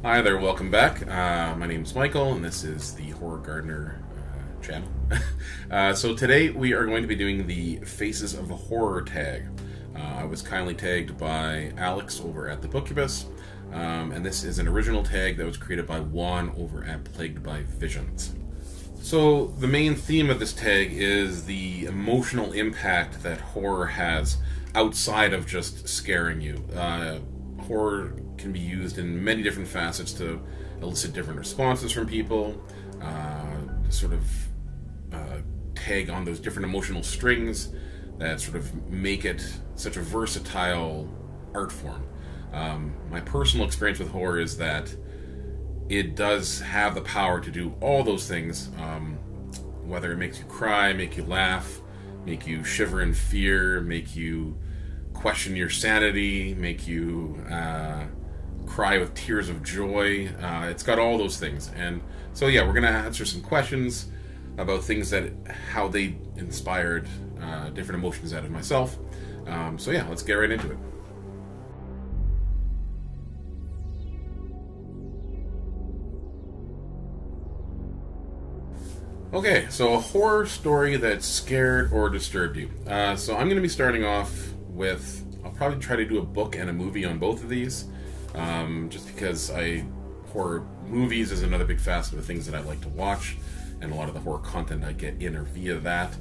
Hi there, welcome back. My name's Michael, and this is the Horror Gardener channel. So today we are going to be doing the Faces of Horror tag. I was kindly tagged by Alex over at the Bookubus, and this is an original tag that was created by Juan over at Plagued by Visions. So the main theme of this tag is the emotional impact that horror has outside of just scaring you. Horror can be used in many different facets to elicit different responses from people, sort of tag on those different emotional strings that sort of make it such a versatile art form. My personal experience with horror is that it does have the power to do all those things, whether it makes you cry, make you laugh, make you shiver in fear, make you question your sanity, make you cry with tears of joy. It's got all those things. And so yeah, we're going to answer some questions about things that, how they inspired different emotions out of myself. So yeah, let's get right into it. Okay, so a horror story that scared or disturbed you. So I'm going to be starting off with, I'll probably try to do a book and a movie on both of these, just because horror movies is another big facet of things that I like to watch, and a lot of the horror content I get in or via that.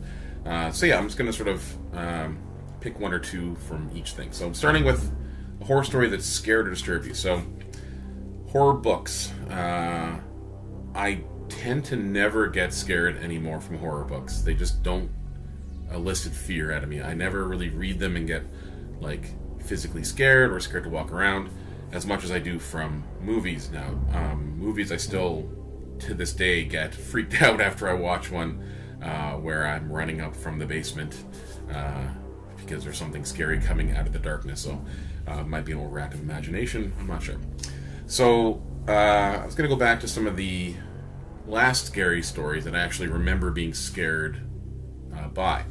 So yeah, I'm just going to sort of pick one or two from each thing. So I'm starting with a horror story that scared or disturbed you. So, horror books. I tend to never get scared anymore from horror books. They just don't elicit fear out of me. I never really read them and get like physically scared or scared to walk around as much as I do from movies now. Movies, I still to this day get freaked out after I watch one where I'm running up from the basement because there's something scary coming out of the darkness. So it might be an overactive imagination, I'm not sure. So I was going to go back to some of the last scary stories that I actually remember being scared by.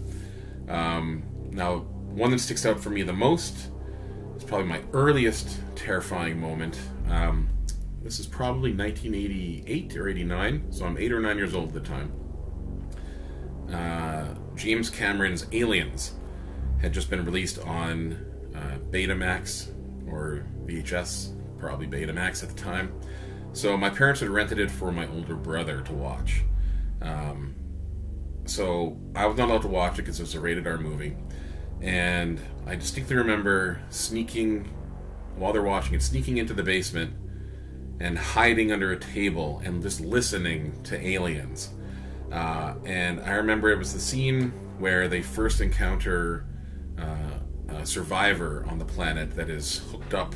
Now, one that sticks out for me the most is probably my earliest terrifying moment. This is probably 1988 or 89, so I'm 8 or 9 years old at the time. James Cameron's Aliens had just been released on Betamax or VHS, probably Betamax at the time. So my parents had rented it for my older brother to watch. So I was not allowed to watch it because it was a rated R movie. And I distinctly remember sneaking, while they're watching it, sneaking into the basement and hiding under a table and just listening to Aliens. And I remember it was the scene where they first encounter a survivor on the planet that is hooked up,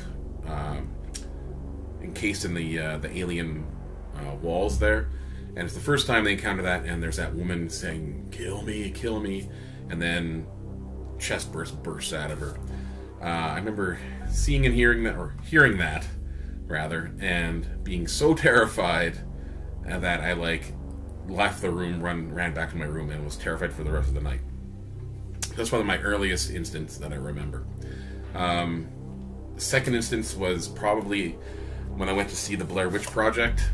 encased in the alien walls there, and it's the first time they encounter that, and there's that woman saying, kill me," and then chest bursts out of her. I remember seeing and hearing that rather, and being so terrified that I left the room, ran back to my room, and was terrified for the rest of the night. That's one of my earliest instances that I remember. The second instance was probably when I went to see the Blair Witch Project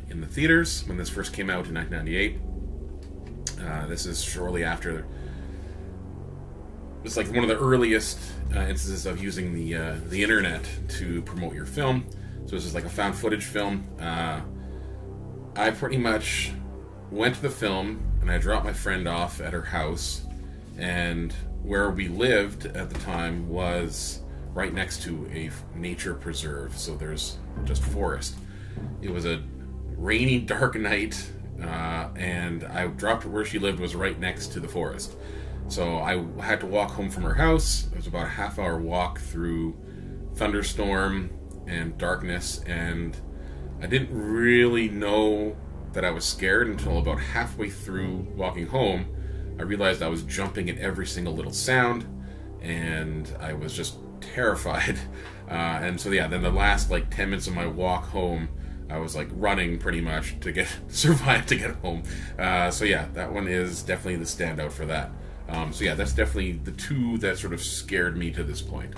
in the theaters when this first came out in 1998. This is shortly after. It's like one of the earliest instances of using the internet to promote your film. So this is like a found footage film. I pretty much went to the film and I dropped my friend off at her house, and where we lived at the time was right next to a nature preserve, so there's just forest. It was a rainy, dark night, and I dropped her where she lived was right next to the forest. So I had to walk home from her house. It was about a half-hour walk through thunderstorm and darkness, and I didn't really know that I was scared until about halfway through walking home. I realized I was jumping at every single little sound, and I was just terrified. And so yeah, then the last 10 minutes of my walk home, I was running pretty much to survive to get home. So yeah, that one is definitely the standout for that. So yeah, that's definitely the two that sort of scared me to this point.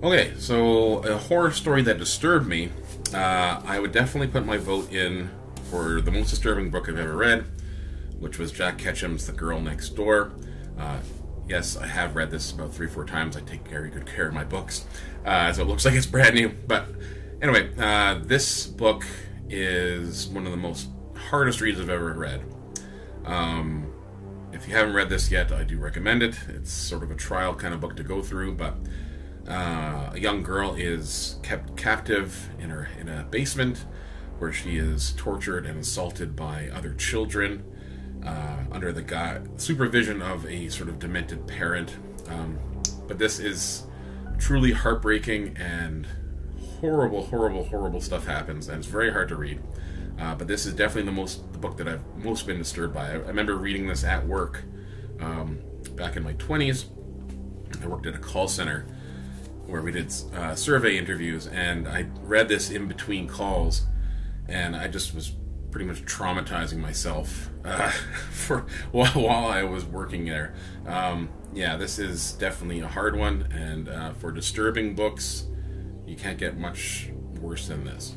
Okay, so a horror story that disturbed me I would definitely put my vote in for the most disturbing book I've ever read, which was Jack Ketchum's The Girl Next Door. Yes, I have read this about 3 or 4 times. I take very good care of my books, so it looks like it's brand new. But anyway, this book is one of the most hardest reads I've ever read. If you haven't read this yet, I do recommend it. It's sort of a trial kind of book to go through, but a young girl is kept captive in a basement where she is tortured and assaulted by other children under the supervision of a sort of demented parent. But this is truly heartbreaking, and horrible stuff happens, and it's very hard to read. But this is definitely the book that I've most been disturbed by. I remember reading this at work back in my 20s. I worked at a call center where we did survey interviews, and I read this in between calls, and I just was pretty much traumatizing myself for while I was working there. Yeah, this is definitely a hard one, and for disturbing books, you can't get much worse than this.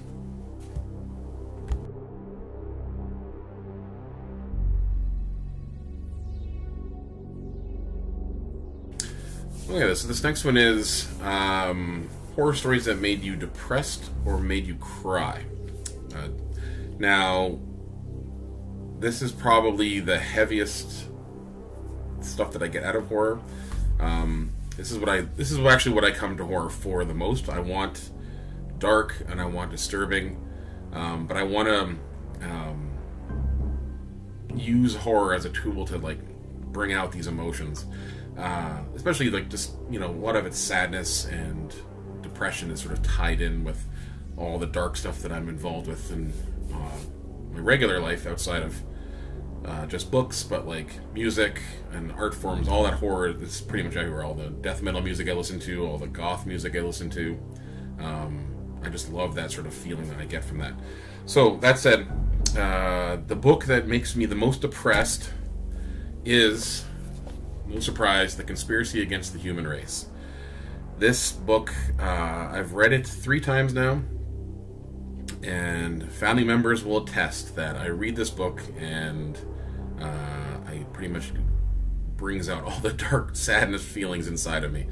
Okay, so this next one is horror stories that made you depressed or made you cry. Now, this is probably the heaviest stuff that I get out of horror. This is actually what I come to horror for the most. I want dark and I want disturbing, but I want to use horror as a tool to like bring out these emotions. Especially like just, you know, a lot of it's sadness and depression is sort of tied in with all the dark stuff that I'm involved with in my regular life outside of just books, but like music and art forms, all that horror is pretty much everywhere. All the death metal music I listen to, all the goth music I listen to. I just love that sort of feeling that I get from that. So that said, the book that makes me the most depressed is, no surprise, The Conspiracy Against the Human Race. This book, I've read it 3 times now, and family members will attest that I read this book and I pretty much brings out all the dark sadness feelings inside of me.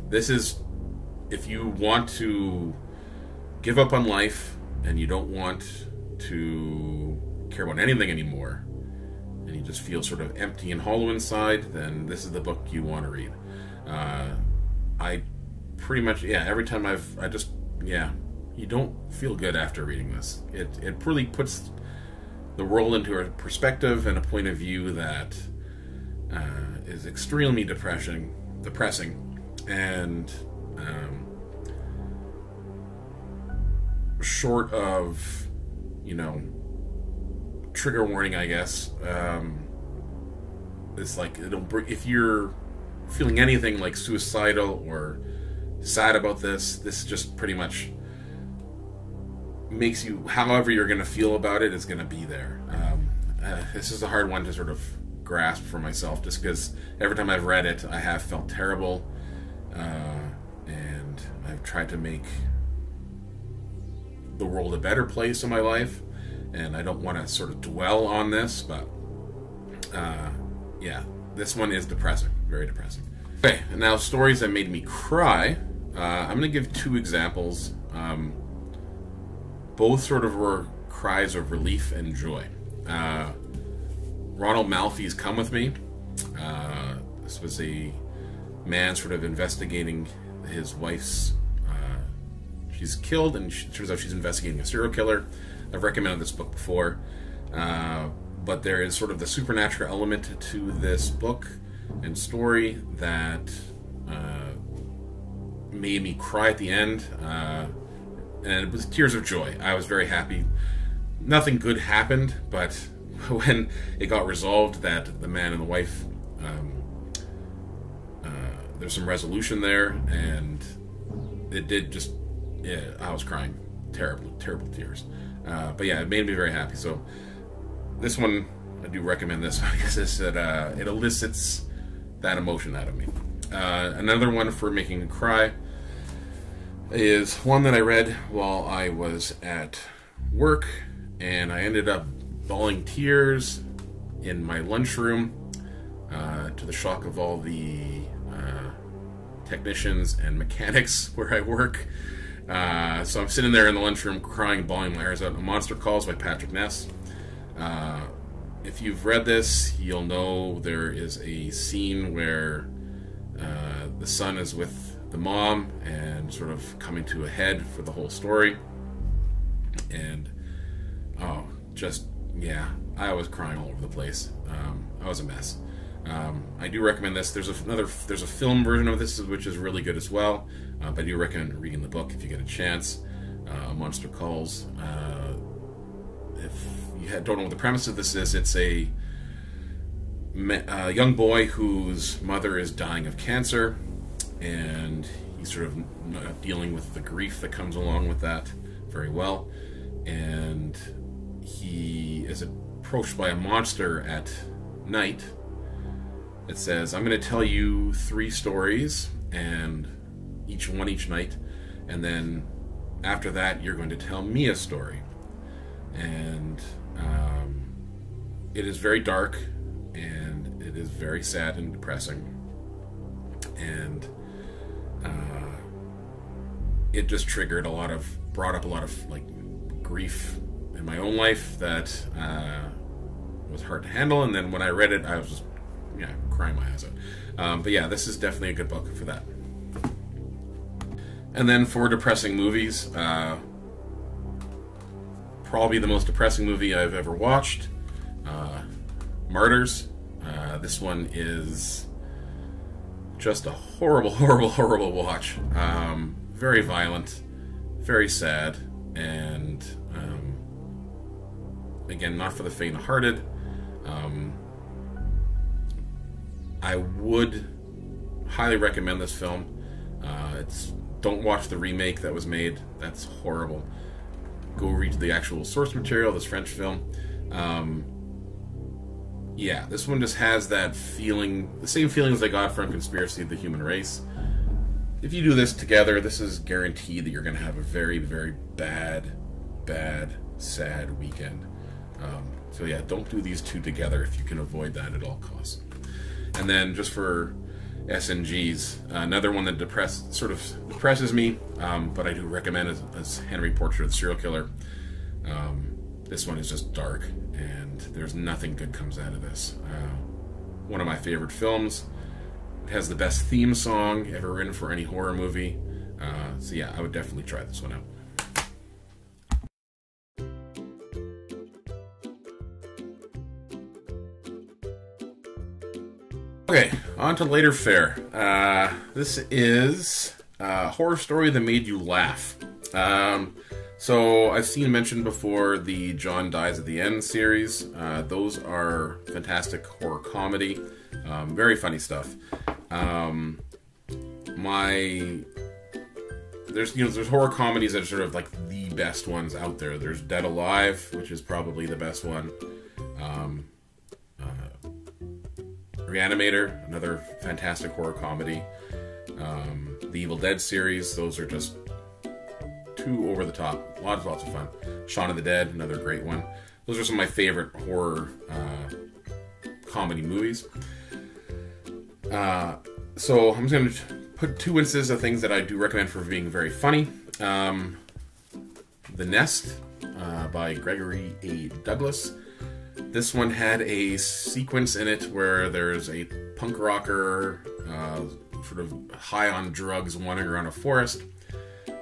This is, if you want to give up on life and you don't want to care about anything anymore, and you just feel sort of empty and hollow inside, then this is the book you want to read. I pretty much, every time you don't feel good after reading this. It really puts the world into a perspective and a point of view that is extremely depressing, and short of, you know, trigger warning, I guess. It's like, if you're feeling anything like suicidal or sad about this just pretty much makes you, however you're going to feel about it is going to be there. This is a hard one to sort of grasp for myself, just because every time I've read it, I have felt terrible, and I've tried to make the world a better place in my life, and I don't want to sort of dwell on this, but this one is depressing, very depressing. Okay, and now stories that made me cry. I'm going to give 2 examples. Both sort of were cries of relief and joy. Ronald Malfi's Come With Me. This was a man sort of investigating his wife's... she's killed, and it turns out she's investigating a serial killer. I've recommended this book before. But there is sort of the supernatural element to this book and story that made me cry at the end. And it was tears of joy. I was very happy. Nothing good happened, but when it got resolved that the man and the wife, there's some resolution there, and it did just, I was crying. Terrible tears. But yeah, it made me very happy. So this one, I do recommend this because it elicits that emotion out of me. Another one for making me cry. is one that I read while I was at work, and I ended up bawling tears in my lunchroom to the shock of all the technicians and mechanics where I work. So I'm sitting there in the lunchroom crying, bawling my eyes out. A Monster Calls by Patrick Ness. If you've read this, you'll know there is a scene where the son is with the mom and sort of coming to a head for the whole story. And I was crying all over the place. I was a mess. I do recommend this. There's a film version of this which is really good as well. But I do recommend reading the book if you get a chance. Monster Calls. If you don't know what the premise of this is, it's a young boy whose mother is dying of cancer, and he's sort of not dealing with the grief that comes along with that very well. And he is approached by a monster at night. It says, "I'm going to tell you 3 stories, and each night, and then after that you're going to tell me a story." And it is very dark, and it is very sad and depressing, and it just brought up a lot of like grief in my own life that was hard to handle. And then when I read it, I was just crying my eyes out. But yeah, this is definitely a good book for that. And then for depressing movies, probably the most depressing movie I've ever watched, Martyrs. This one is just a horrible, horrible, horrible watch. Very violent, very sad, and again, not for the faint-hearted. I would highly recommend this film. Don't watch the remake that was made. That's horrible. Go read the actual source material, this French film. This one just has that feeling, the same feelings I got from Conspiracy of the Human Race. If you do this together, this is guaranteed that you're going to have a very, very bad, sad weekend. So yeah, don't do these two together if you can avoid that at all costs. And then just for SNGs, another one that depresses me, but I do recommend is Henry Portrait of the Serial Killer. This one is just dark, and there's nothing good comes out of this. One of my favorite films. It has the best theme song ever written for any horror movie. So yeah, I would definitely try this one out. Okay, on to later fare. This is a horror story that made you laugh. So I've seen mentioned before the John Dies at the End series. Those are fantastic horror comedy. Very funny stuff. There's horror comedies that are sort of like the best ones out there. There's Dead Alive, which is probably the best one. Reanimator, another fantastic horror comedy. The Evil Dead series, those are just too over the top. Lots of fun. Shaun of the Dead, another great one. Those are some of my favorite horror comedy movies. So I'm just going to put 2 instances of things that I do recommend for being very funny. The Nest by Gregory A. Douglas. This one had a sequence in it where there's a punk rocker sort of high on drugs wandering around a forest,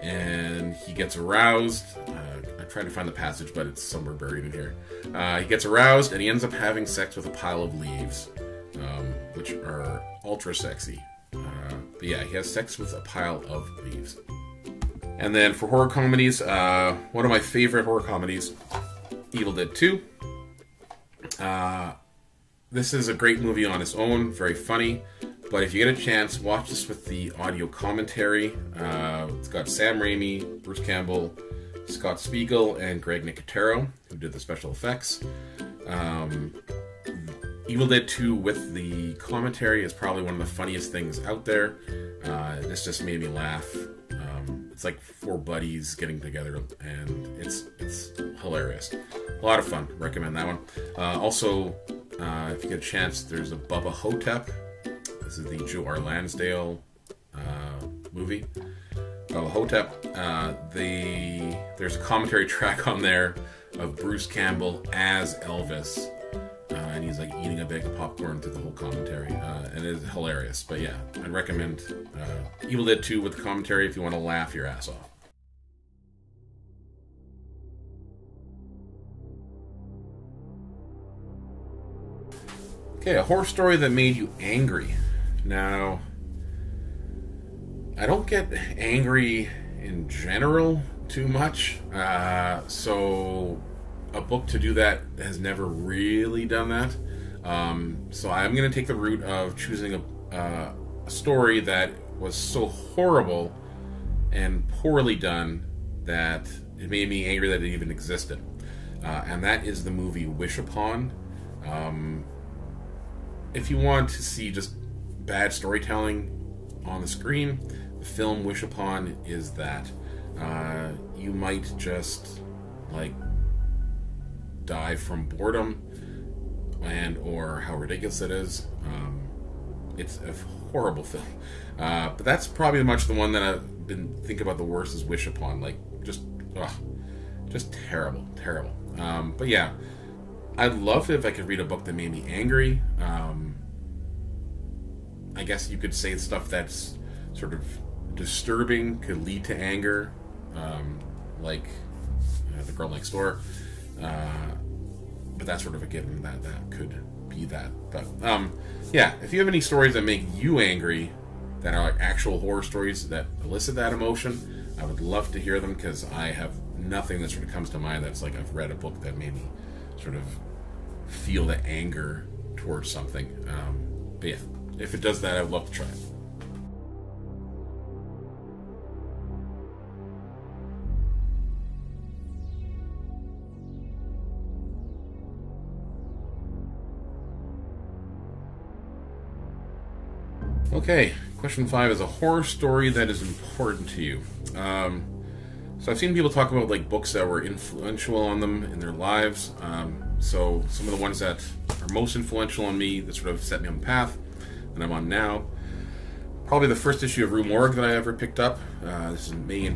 and he gets aroused. I'm trying to find the passage, but it's somewhere buried in here. He gets aroused, and he ends up having sex with a pile of leaves, which are ultra sexy. But yeah, he has sex with a pile of leaves. And then for horror comedies, one of my favorite horror comedies, Evil Dead 2. This is a great movie on its own, very funny, but if you get a chance, watch this with the audio commentary. It's got Sam Raimi, Bruce Campbell, Scott Spiegel, and Greg Nicotero, who did the special effects. Evil Dead 2 with the commentary is probably one of the funniest things out there. This just made me laugh. it's like four buddies getting together, and it's hilarious. A lot of fun. Recommend that one. Also, if you get a chance, there's a Bubba Hotep. This is the Joe R. Lansdale movie. Bubba Hotep. There's a commentary track on there of Bruce Campbell as Elvis. And he's like eating a bag of popcorn through the whole commentary. And it is hilarious. But yeah, I'd recommend Evil Dead 2 with the commentary if you want to laugh your ass off. Okay, a horror story that made you angry. Now, I don't get angry in general too much. So a book to do that has never really done that. So I'm going to take the route of choosing a story that was so horrible and poorly done that it made me angry that it even existed. And that is the movie Wish Upon. If you want to see just bad storytelling on the screen, the film Wish Upon is that. You might just like die from boredom and or how ridiculous it is. It's a horrible film. But that's probably much the one that I've been thinking about the worst is Wish Upon. Like just terrible. But yeah, I'd love it if I could read a book that made me angry. I guess you could say stuff that's sort of disturbing could lead to anger, like The Girl Next Door. But that's sort of a given that could be that. But yeah, if you have any stories that make you angry, that are like actual horror stories that elicit that emotion, I would love to hear them, because I have nothing that sort of comes to mind that's like I've read a book that made me sort of feel the anger towards something. But yeah, if it does that, I'd love to try it. Okay, question 5 is a horror story that is important to you. So I've seen people talk about like books that were influential on them in their lives. So some of the ones that are most influential on me, that sort of set me on the path that I'm on now. Probably the first issue of Rue Morgue that I ever picked up. This is May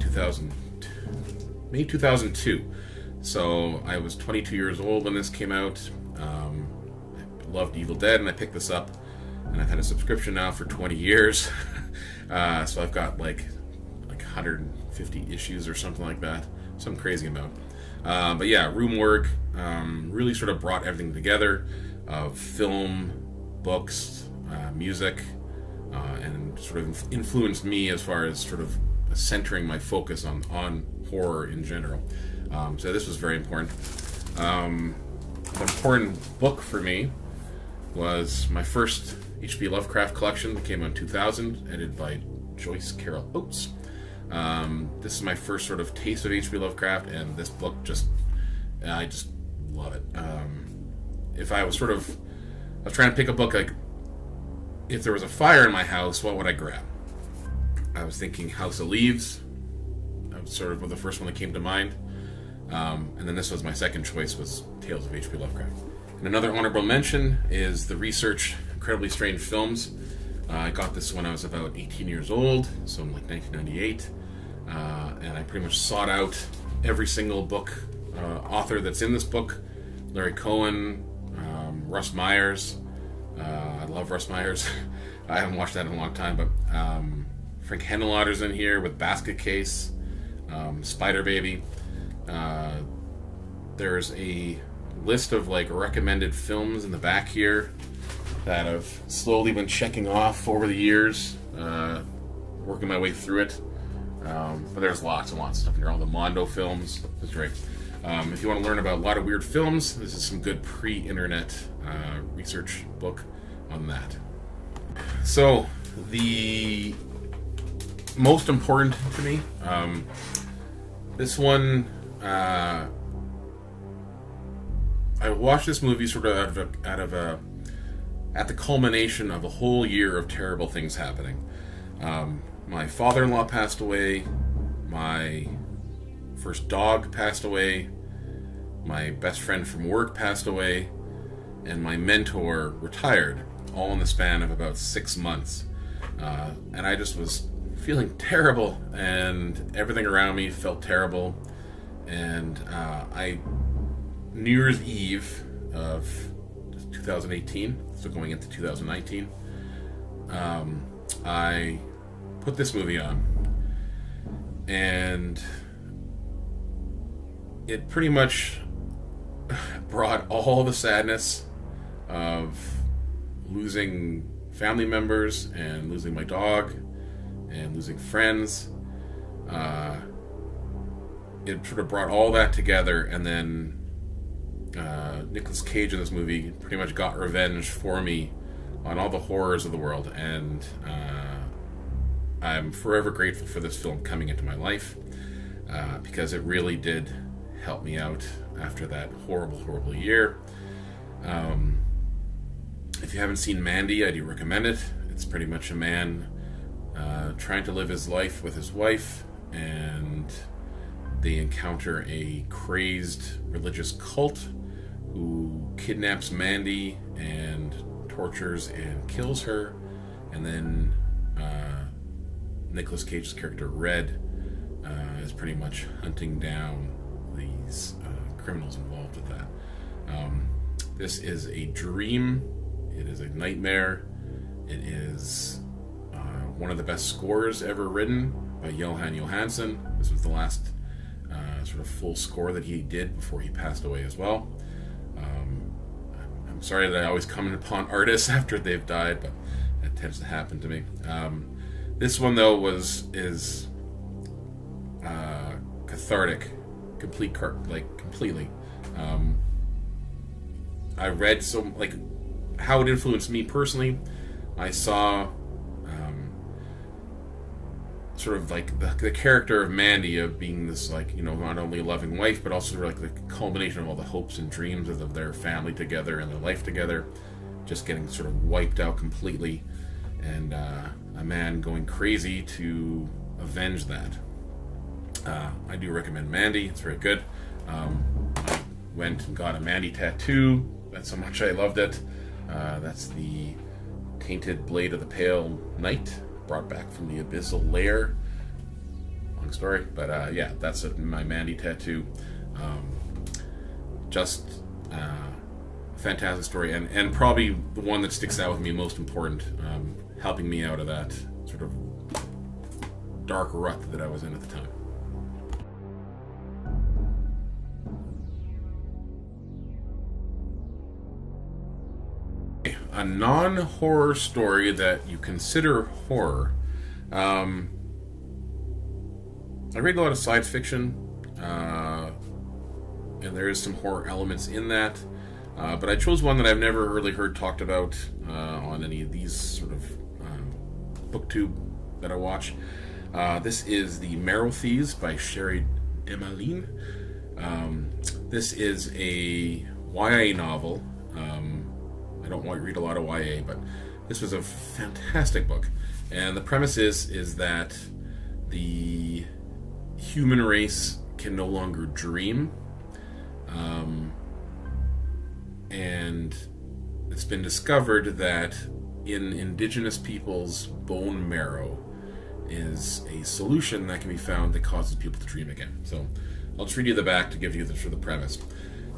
2002. So I was 22 years old when this came out. I loved Evil Dead, and I picked this up. And I've had a subscription now for 20 years. So I've got like 150 issues or something like that. Some crazy amount. But yeah, Rue Morgue really sort of brought everything together of film, books, music, and sort of influenced me as far as sort of centering my focus on horror in general. So this was very important. An important book for me was my first H.P. Lovecraft collection that came out in 2000, edited by Joyce Carol Oates. This is my first sort of taste of H.P. Lovecraft, and this book I just love it. If I was trying to pick a book, like, if there was a fire in my house, what would I grab? I was thinking House of Leaves. That was sort of the first one that came to mind. And then this was my second choice, was Tales of H.P. Lovecraft. And another honorable mention is the Research Incredibly Strange Films. I got this when I was about 18 years old, so in like 1998. And I pretty much sought out every single book author that's in this book. Larry Cohen, Russ Myers. I love Russ Myers. I haven't watched that in a long time, but Frank Henenlotter's in here with Basket Case, Spider Baby. There's a list of like recommended films in the back here that I've slowly been checking off over the years, working my way through it. But there's lots and lots of stuff in here. All the Mondo films. It's great. If you want to learn about a lot of weird films, this is some good pre-internet research book on that. So, the most important to me, this one, I watched this movie sort of at the culmination of a whole year of terrible things happening. My father-in-law passed away. my first dog passed away, my best friend from work passed away, and my mentor retired, all in the span of about 6 months. And I just was feeling terrible, and everything around me felt terrible. And New Year's Eve of 2018, so going into 2019, I put this movie on, and it pretty much brought all the sadness of losing family members and losing my dog and losing friends. It sort of brought all that together, and then Nicolas Cage in this movie pretty much got revenge for me on all the horrors of the world, and I'm forever grateful for this film coming into my life, because it really did help me out after that horrible year. If you haven't seen Mandy, I do recommend it. It's pretty much a man trying to live his life with his wife, and they encounter a crazed religious cult who kidnaps Mandy and tortures and kills her, and then Nicolas Cage's character Red is pretty much hunting down these criminals involved with that. This is a dream. It is a nightmare. It is one of the best scores ever written by Johan Johansson. This was the last sort of full score that he did before he passed away as well. I'm sorry that I always come upon artists after they've died, but that tends to happen to me. This one though is cathartic, completely. I read how it influenced me personally. I saw sort of like the character of Mandy, of being this, like, you know, not only a loving wife, but also like the culmination of all the hopes and dreams of their family together and their life together, just getting sort of wiped out completely, and a man going crazy to avenge that. I do recommend Mandy. It's very good. I went and got a Mandy tattoo. That's how much I loved it. That's the Tainted Blade of the Pale Knight, brought back from the Abyssal Lair. Long story, but yeah, that's my Mandy tattoo. Just a fantastic story, and probably the one that sticks out with me most important, helping me out of that sort of dark rut that I was in at the time. A non-horror story that you consider horror. I read a lot of science fiction, and there is some horror elements in that, but I chose one that I've never really heard talked about on any of these sort of booktube that I watch. This is The Marrow Thieves by Sherry Demaline. This is a YA novel. I don't read a lot of YA, but this was a fantastic book. And the premise is that the human race can no longer dream. And it's been discovered that in indigenous people's bone marrow is a solution that can be found that causes people to dream again. So I'll just read you the back to give you the premise.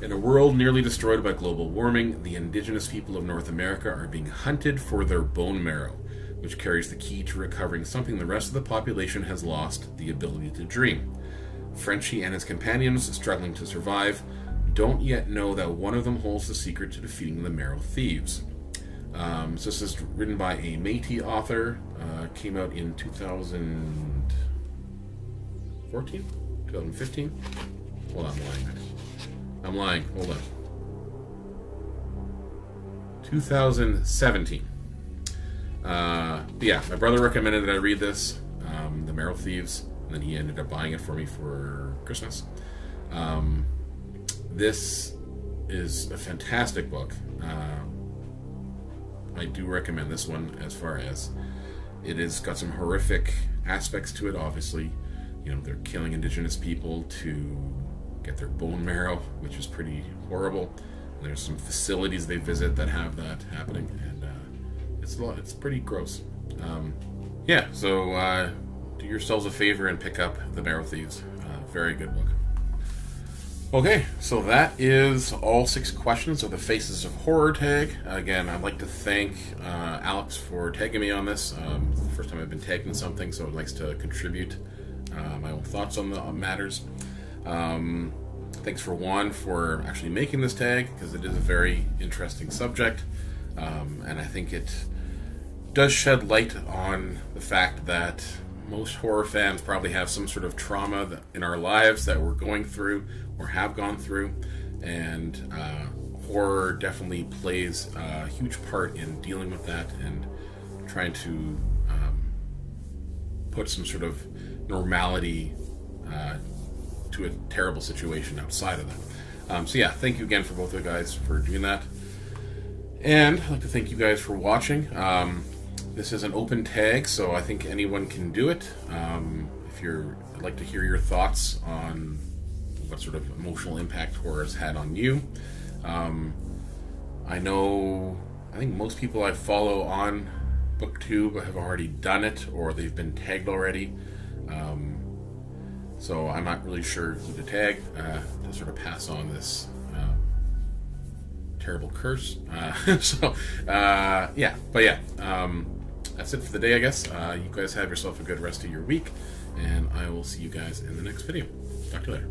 In a world nearly destroyed by global warming, the indigenous people of North America are being hunted for their bone marrow, which carries the key to recovering something the rest of the population has lost, the ability to dream. Frenchie and his companions, struggling to survive, don't yet know that one of them holds the secret to defeating the Marrow Thieves. So this is written by a Métis author, came out in 2014? 2015? Hold on, I'm lying. Hold on. 2017. But yeah, my brother recommended that I read this, The Marrow Thieves, and then he ended up buying it for me for Christmas. This is a fantastic book. I do recommend this one, as far as it has got some horrific aspects to it, obviously. you know, they're killing indigenous people to get their bone marrow, which is pretty horrible. And there's some facilities they visit that have that happening, and it's pretty gross. Yeah, so do yourselves a favor and pick up The Barrow Thieves. Very good book. Okay, so that is all 6 questions of the Faces of Horror tag. Again, I'd like to thank Alex for tagging me on this. It's the first time I've been tagged in something, so it likes to contribute my own thoughts on the matters. Thanks for Juan for actually making this tag, because it is a very interesting subject, and I think it does shed light on the fact that most horror fans probably have some sort of trauma in our lives that we're going through or have gone through, and horror definitely plays a huge part in dealing with that and trying to put some sort of normality to a terrible situation outside of that. So yeah, thank you again for both of you guys for doing that. And I'd like to thank you guys for watching. This is an open tag, so I think anyone can do it. I'd like to hear your thoughts on what sort of emotional impact horror has had on you. I think most people I follow on BookTube have already done it, or they've been tagged already. So I'm not really sure who to tag to sort of pass on this terrible curse. Yeah, but yeah, that's it for the day, I guess. You guys have yourself a good rest of your week, and I will see you guys in the next video. Talk to you later.